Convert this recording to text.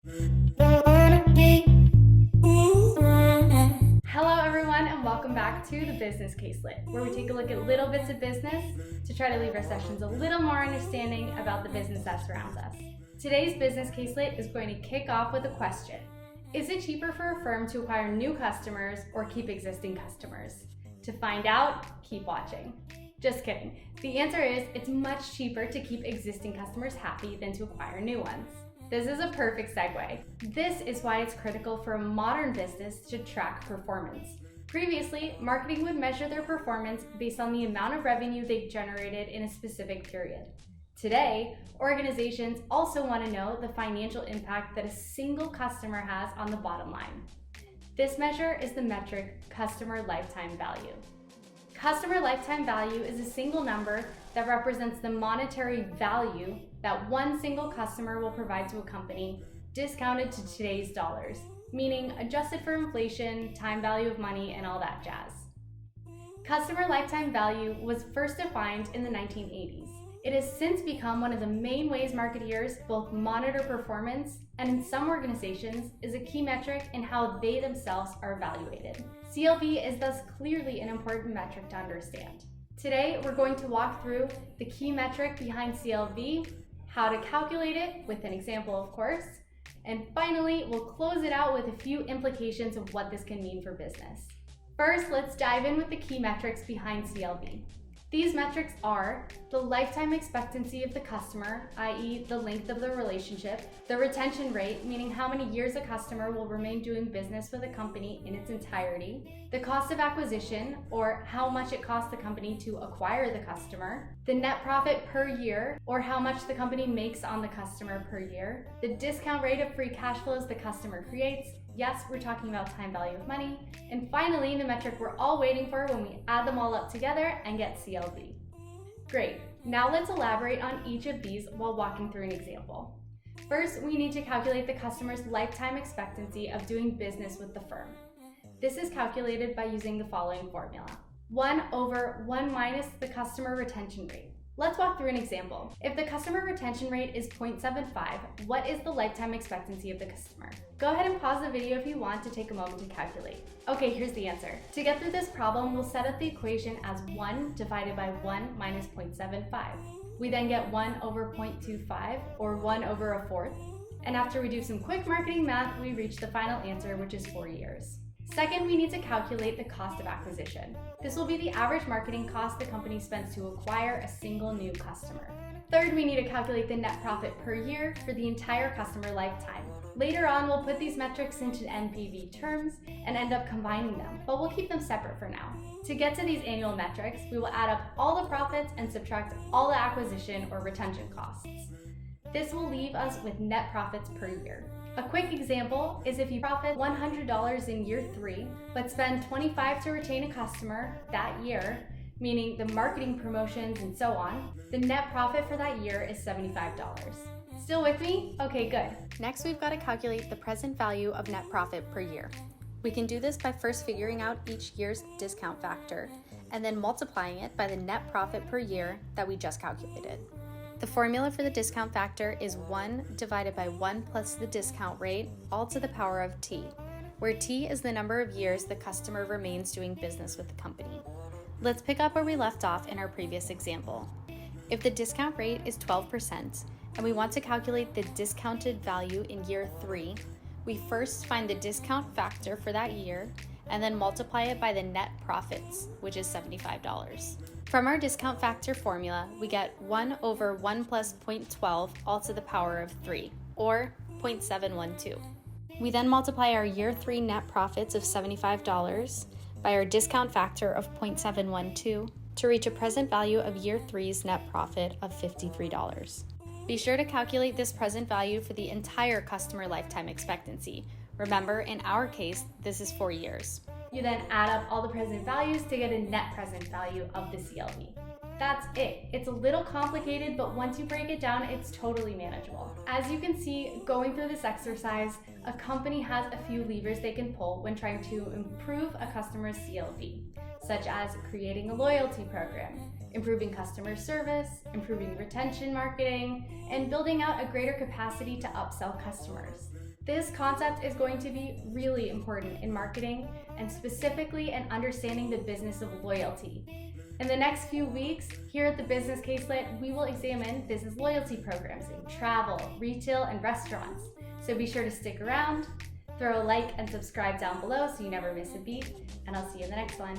Hello everyone and welcome back to the Business Caselette, where we take a look at little bits of business to try to leave our sessions a little more understanding about the business that surrounds us. Today's Business Caselette is going to kick off with a question. Is it cheaper for a firm to acquire new customers or keep existing customers? To find out, keep watching. Just kidding. The answer is it's much cheaper to keep existing customers happy than to acquire new ones. This is a perfect segue. This is why it's critical for a modern business to track performance. Previously, marketing would measure their performance based on the amount of revenue they generated in a specific period. Today, organizations also want to know the financial impact that a single customer has on the bottom line. This measure is the metric customer lifetime value. Customer lifetime value is a single number that represents the monetary value that one single customer will provide to a company, discounted to today's dollars, meaning adjusted for inflation, time value of money, and all that jazz. Customer lifetime value was first defined in the 1980s. It has since become one of the main ways marketeers both monitor performance and, in some organizations, is a key metric in how they themselves are evaluated. CLV is thus clearly an important metric to understand. Today, we're going to walk through the key metric behind CLV, how to calculate it, with an example of course, and finally, we'll close it out with a few implications of what this can mean for business. First, let's dive in with the key metrics behind CLV. These metrics are the lifetime expectancy of the customer, i.e. the length of the relationship, the retention rate, meaning how many years a customer will remain doing business with a company in its entirety, the cost of acquisition, or how much it costs the company to acquire the customer, the net profit per year, or how much the company makes on the customer per year, the discount rate of free cash flows the customer creates. Yes, we're talking about time value of money. And finally, the metric we're all waiting for when we add them all up together and get CLV. Great, now let's elaborate on each of these while walking through an example. First, we need to calculate the customer's lifetime expectancy of doing business with the firm. This is calculated by using the following formula. 1 over 1 minus the customer retention rate. Let's walk through an example. If the customer retention rate is 0.75, what is the lifetime expectancy of the customer? Go ahead and pause the video if you want to take a moment to calculate. Okay, here's the answer. To get through this problem, we'll set up the equation as 1 divided by 1 minus 0.75. We then get 1 over 0.25, or 1 over a fourth. And after we do some quick marketing math, we reach the final answer, which is 4 years. Second, we need to calculate the cost of acquisition. This will be the average marketing cost the company spends to acquire a single new customer. Third, we need to calculate the net profit per year for the entire customer lifetime. Later on, we'll put these metrics into NPV terms and end up combining them, but we'll keep them separate for now. To get to these annual metrics, we will add up all the profits and subtract all the acquisition or retention costs. This will leave us with net profits per year. A quick example is if you profit $100 in year 3, but spend $25 to retain a customer that year, meaning the marketing promotions and so on, the net profit for that year is $75. Still with me? Okay, good. Next, we've got to calculate the present value of net profit per year. We can do this by first figuring out each year's discount factor, and then multiplying it by the net profit per year that we just calculated. The formula for the discount factor is 1 divided by 1 plus the discount rate, all to the power of t, where t is the number of years the customer remains doing business with the company. Let's pick up where we left off in our previous example. If the discount rate is 12% and we want to calculate the discounted value in year 3, we first find the discount factor for that year and then multiply it by the net profits, which is $75. From our discount factor formula, we get 1 over 1 plus 0.12 all to the power of 3, or 0.712. We then multiply our year 3 net profits of $75 by our discount factor of 0.712 to reach a present value of year 3's net profit of $53. Be sure to calculate this present value for the entire customer lifetime expectancy. Remember, in our case, this is 4 years. You then add up all the present values to get a net present value of the CLV. That's it. It's a little complicated, but once you break it down, it's totally manageable. As you can see, going through this exercise, a company has a few levers they can pull when trying to improve a customer's CLV. such as creating a loyalty program, improving customer service, improving retention marketing, and building out a greater capacity to upsell customers. This concept is going to be really important in marketing and specifically in understanding the business of loyalty. In the next few weeks, here at the Business Caselette, we will examine business loyalty programs in travel, retail, and restaurants. So be sure to stick around, throw a like and subscribe down below so you never miss a beat, and I'll see you in the next one.